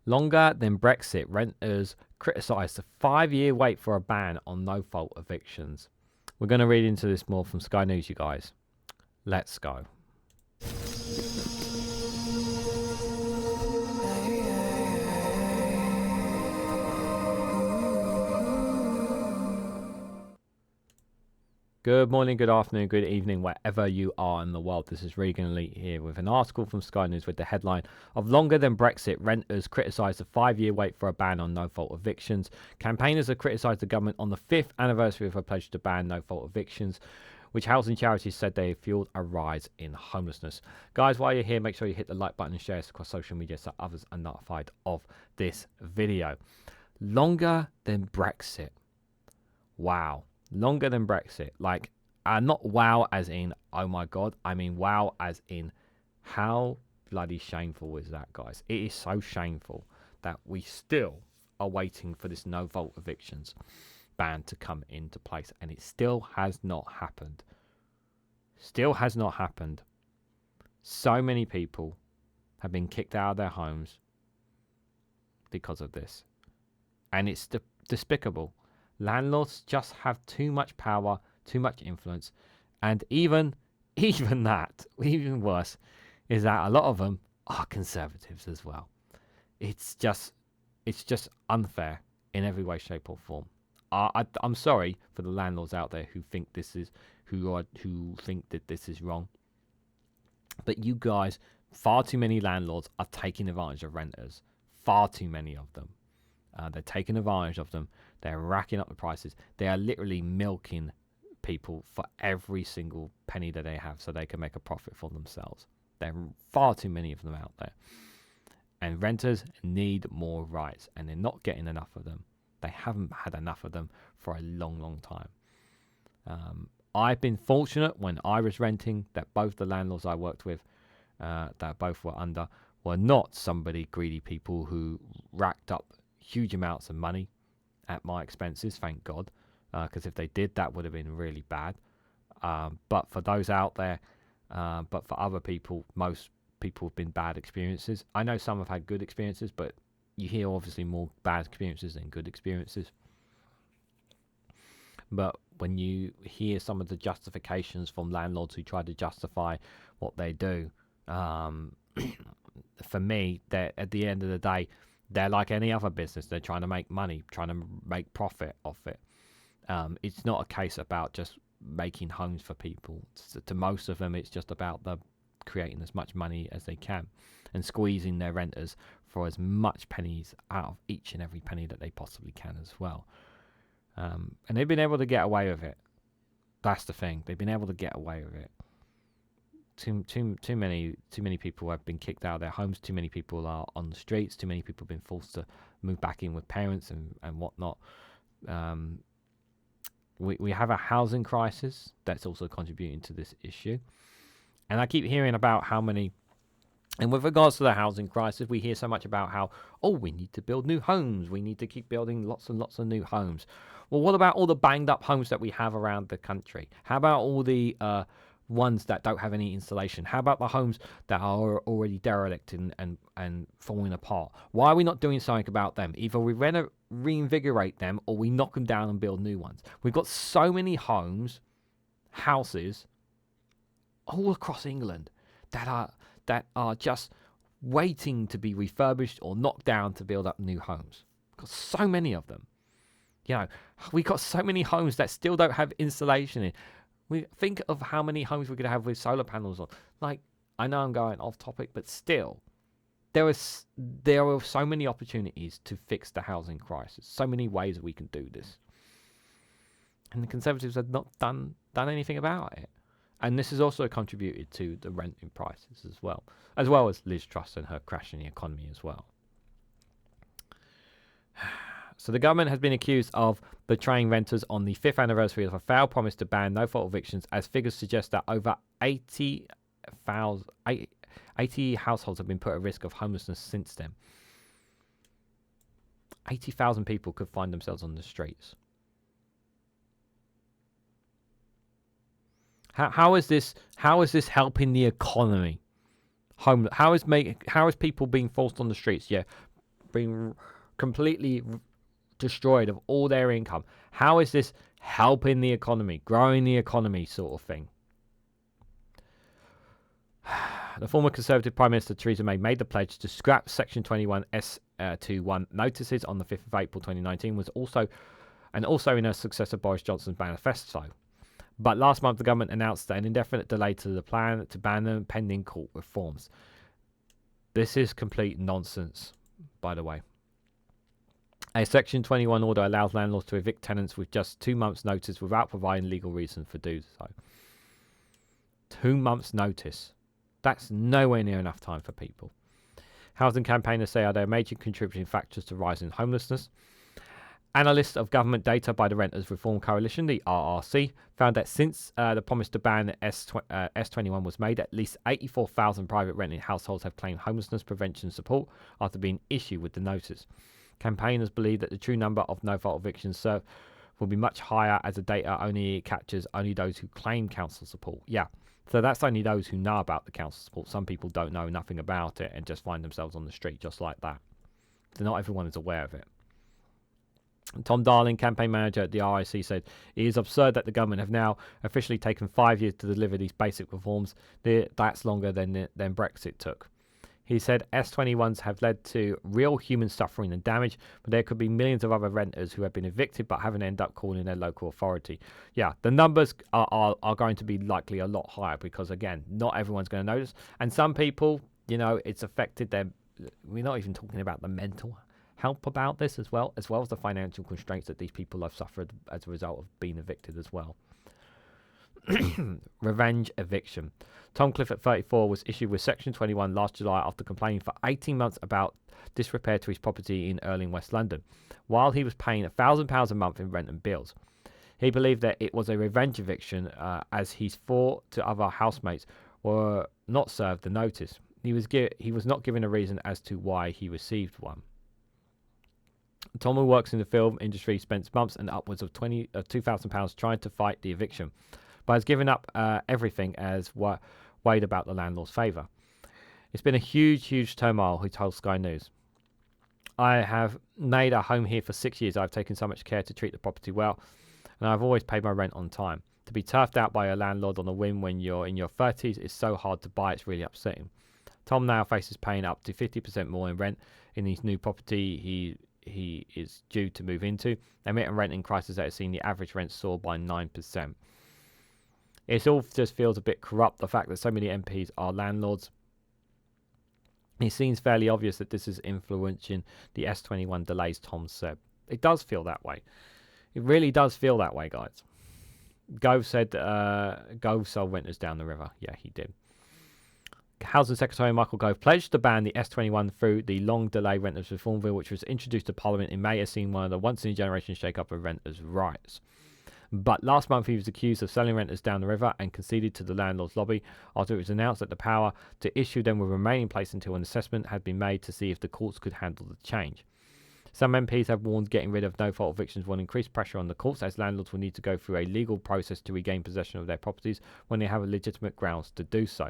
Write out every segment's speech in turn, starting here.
Longer than Brexit, renters criticise the 5-year wait for a ban on no-fault evictions. We're going to read into this more from Sky News, you guys. Let's go. Good morning, good afternoon, good evening, wherever you are in the world. This is Reganelite here with an article from Sky News with the headline of Longer Than Brexit, Renters Criticise the 5-year wait for a ban on no-fault evictions. Campaigners have criticised the government on the 5th anniversary of a pledge to ban no-fault evictions, which housing charities said they have fueled a rise in homelessness. Guys, while you're here, make sure you hit the like button and share this across social media so others are notified of this video. Longer than Brexit. Wow. Longer than Brexit. Like, not wow as in, oh my God. I mean, wow as in, how bloody shameful is that, guys? It is so shameful that we still are waiting for this no-fault evictions ban to come into place. And it still has not happened. Still has not happened. So many people have been kicked out of their homes because of this. And it's despicable. Landlords just have too much power, too much influence, and even that, even worse, is that a lot of them are conservatives as well. It's just unfair in every way, shape, or form. I'm sorry for the landlords out there who think who think that this is wrong, but you guys, far too many landlords are taking advantage of renters. Far too many of them. They're taking advantage of them. They're racking up the prices. They are literally milking people for every single penny that they have so they can make a profit for themselves. There are far too many of them out there. And renters need more rights, and they're not getting enough of them. They haven't had enough of them for a long, long time. I've been fortunate when I was renting that both the landlords I worked with, that both were under, were not somebody greedy people who racked up huge amounts of money at my expenses, thank God, because if they did, that would have been really bad. But for those out there, but for other people, most people have been bad experiences. I know some have had good experiences, but you hear obviously more bad experiences than good experiences. But when you hear some of the justifications from landlords who try to justify what they do, for me, at the end of the day, they're like any other business. They're trying to make money, trying to make profit off it. It's not a case about just making homes for people. To most of them, it's just about creating as much money as they can and squeezing their renters for as much pennies out of each and every penny that they possibly can as well. And they've been able to get away with it. That's the thing. They've been able to get away with it. Too many people have been kicked out of their homes. Too many people are on the streets. Too many people have been forced to move back in with parents and whatnot. We have a housing crisis that's also contributing to this issue. And I keep hearing about how many, and with regards to the housing crisis, we hear so much about how, we need to build new homes. We need to keep building lots and lots of new homes. Well, what about all the banged up homes that we have around the country? How about all the ones that don't have any insulation? How about the homes that are already derelict and falling apart? Why are we not doing something about them? Either we reinvigorate them or we knock them down and build new ones. We've got so many houses all across England that are just waiting to be refurbished or knocked down to build up new homes. We've got so many of them. We've got so many homes that still don't have insulation in. We think of how many homes we're going to have with solar panels on. Like, I know I'm going off topic, but still, there are so many opportunities to fix the housing crisis. So many ways that we can do this, and the Conservatives have not done anything about it. And this has also contributed to the renting prices as well as Liz Truss and her crashing the economy as well. So the government has been accused of betraying renters on the 5th anniversary of a failed promise to ban no-fault evictions, as figures suggest that over 80 households have been put at risk of homelessness since then. 80,000 people could find themselves on the streets. How is this helping the economy? How is people being forced on the streets? Yeah, being completely destroyed of all their income. How is this helping the economy, growing the economy sort of thing? The former Conservative Prime Minister Theresa May made the pledge to scrap Section 21 S21 notices on the 5th of April 2019, also in her successor Boris Johnson's manifesto. But last month, the government announced an indefinite delay to the plan to ban them pending court reforms. This is complete nonsense, by the way. A Section 21 order allows landlords to evict tenants with just 2 months' notice without providing legal reason for doing so. 2 months' notice. That's nowhere near enough time for people. Housing campaigners say they are major contributing factors to rising homelessness. Analysts of government data by the Renters Reform Coalition, the RRC, found that since the promise to ban S21 was made, at least 84,000 private renting households have claimed homelessness prevention support after being issued with the notice. Campaigners believe that the true number of no-fault evictions served will be much higher, as the data only captures those who claim council support. Yeah, so that's only those who know about the council support. Some people don't know nothing about it and just find themselves on the street just like that. So not everyone is aware of it. Tom Darling, campaign manager at the RIC, said it is absurd that the government have now officially taken 5 years to deliver these basic reforms. That's longer than Brexit took. He said S21s have led to real human suffering and damage, but there could be millions of other renters who have been evicted but haven't ended up calling their local authority. Yeah, the numbers are going to be likely a lot higher because, again, not everyone's going to notice. And some people, it's affected them. We're not even talking about the mental help about this as well as the financial constraints that these people have suffered as a result of being evicted as well. Revenge eviction. Tom Cliff at 34 was issued with Section 21 last July after complaining for 18 months about disrepair to his property in Earling, West London, while he was paying £1,000 a month in rent and bills. He believed that it was a revenge eviction as his 4 other housemates were not served the notice. He was not given a reason as to why he received one. Tom, who works in the film industry, spent months and upwards of £2,000 trying to fight the eviction, but has given up everything as weighed about the landlord's favour. It's been a huge turmoil, he told Sky News. I have made a home here for 6 years. I've taken so much care to treat the property well, and I've always paid my rent on time. To be turfed out by a landlord on a whim when you're in your 30s is so hard to buy, it's really upsetting. Tom now faces paying up to 50% more in rent in his new property he is due to move into, amid a renting crisis that has seen the average rent soar by 9%. It all just feels a bit corrupt, the fact that so many MPs are landlords. It seems fairly obvious that this is influencing the S21 delays, Tom said. It does feel that way. It really does feel that way, guys. Gove said, Gove sold renters down the river. Yeah, he did. Housing Secretary Michael Gove pledged to ban the S21 through the long-delayed Renters Reform Bill, which was introduced to Parliament in May, has seen one of the once-in-a-generation shake-up of renters' rights. But last month he was accused of selling renters down the river and conceded to the landlord's lobby after it was announced that the power to issue them would remain in place until an assessment had been made to see if the courts could handle the change. Some MPs have warned getting rid of no-fault evictions will increase pressure on the courts, as landlords will need to go through a legal process to regain possession of their properties when they have legitimate grounds to do so.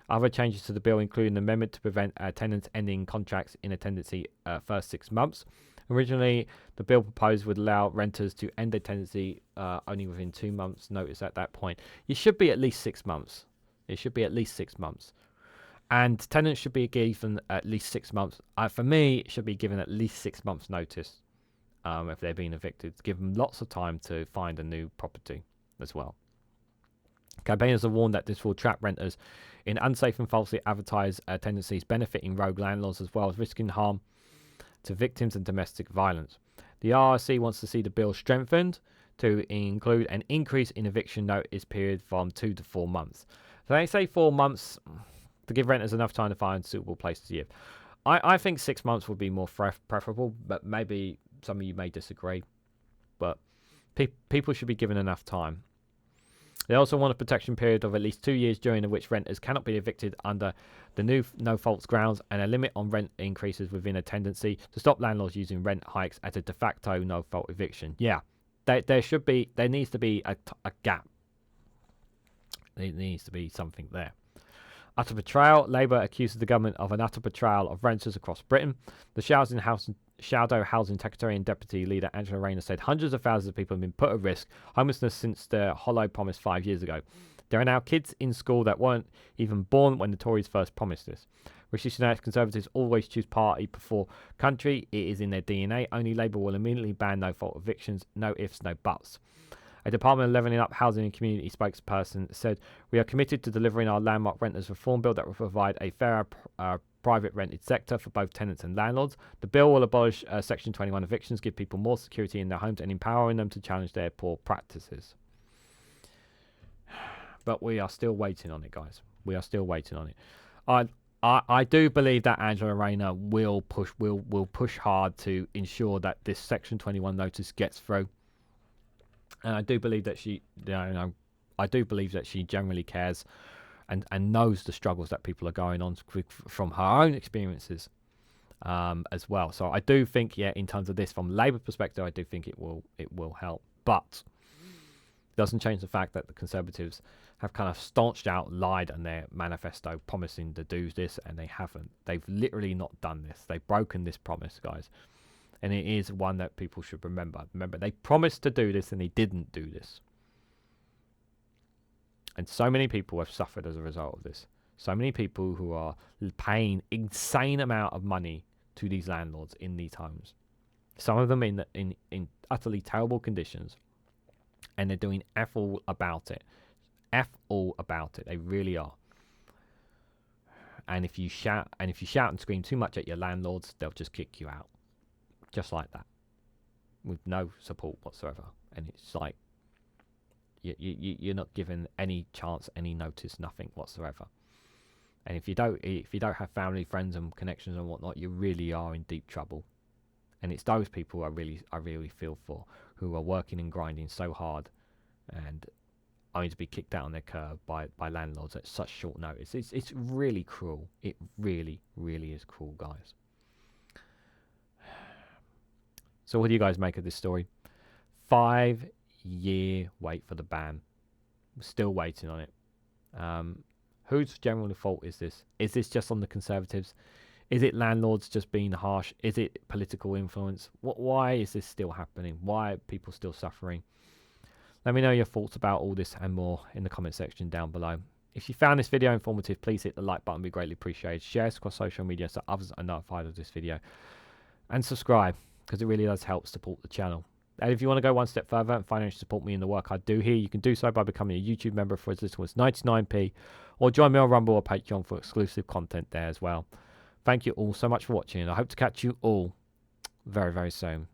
Other changes to the bill include an amendment to prevent tenants ending contracts in a tenancy first 6 months. Originally, the bill proposed would allow renters to end a tenancy only within 2 months' notice at that point. It should be at least 6 months. It should be at least 6 months. And tenants should be given at least 6 months. For me, it should be given at least 6 months' notice if they're being evicted. Give them lots of time to find a new property as well. Campaigners have warned that this will trap renters in unsafe and falsely advertised tenancies, benefiting rogue landlords as well as risking harm to victims and domestic violence. The RRC wants to see the bill strengthened to include an increase in eviction notice period from 2 to 4 months. So they say 4 months to give renters enough time to find suitable places to live. I think 6 months would be more preferable, but maybe some of you may disagree. But people should be given enough time. They also want a protection period of at least 2 years during which renters cannot be evicted under the new no-faults grounds, and a limit on rent increases within a tenancy to stop landlords using rent hikes as a de facto no-fault eviction. Yeah, there needs to be a gap. There needs to be something there. Utter betrayal. Labour accuses the government of an utter betrayal of renters across Britain. The Shadow Housing Secretary and Deputy Leader Angela Rayner said hundreds of thousands of people have been put at risk homelessness since the hollow promise 5 years ago. There are now kids in school that weren't even born when the Tories first promised this. Rishi Sunak's Conservatives always choose party before country. It is in their DNA. Only Labour will immediately ban no-fault evictions. No ifs, no buts. A Department of Levelling Up Housing and Community spokesperson said, "We are committed to delivering our landmark renters reform bill that will provide a fairer private rented sector for both tenants and landlords. The bill will abolish Section 21 evictions, give people more security in their homes and empowering them to challenge their poor practices." But we are still waiting on it, guys. We are still waiting on it. I do believe that Angela Rayner will push hard to ensure that this Section 21 notice gets through. And I do believe that I do believe that she generally cares and knows the struggles that people are going on from her own experiences as well. So I do think, in terms of this, from Labour perspective, I do think it will help. But it doesn't change the fact that the Conservatives have kind of staunched out, lied on their manifesto, promising to do this, and they haven't. They've literally not done this. They've broken this promise, guys. And it is one that people should remember. Remember, they promised to do this and they didn't do this. And so many people have suffered as a result of this. So many people who are paying insane amount of money to these landlords in these homes. Some of them in utterly terrible conditions. And they're doing F all about it. F all about it. They really are. And if you shout and scream too much at your landlords, they'll just kick you out. Just like that, with no support whatsoever. And it's like you're not given any chance, any notice, nothing whatsoever. And if you don't have family, friends, and connections and whatnot, you really are in deep trouble. And it's those people I really feel for, who are working and grinding so hard, and only to be kicked out on their curb by landlords at such short notice. It's really cruel. It really is cruel, guys. So what do you guys make of this story? 5-year wait for the ban. We're still waiting on it. Whose general fault is this? Is this just on the Conservatives? Is it landlords just being harsh? Is it political influence? Why is this still happening? Why are people still suffering? Let me know your thoughts about all this and more in the comment section down below. If you found this video informative, please hit the like button. It'd be greatly appreciated. Share it across social media so others are notified of this video. And subscribe, because it really does help support the channel. And if you want to go one step further and financially support me in the work I do here, you can do so by becoming a YouTube member for as little as 99p, or join me on Rumble or Patreon for exclusive content there as well. Thank you all so much for watching, and I hope to catch you all very, very soon.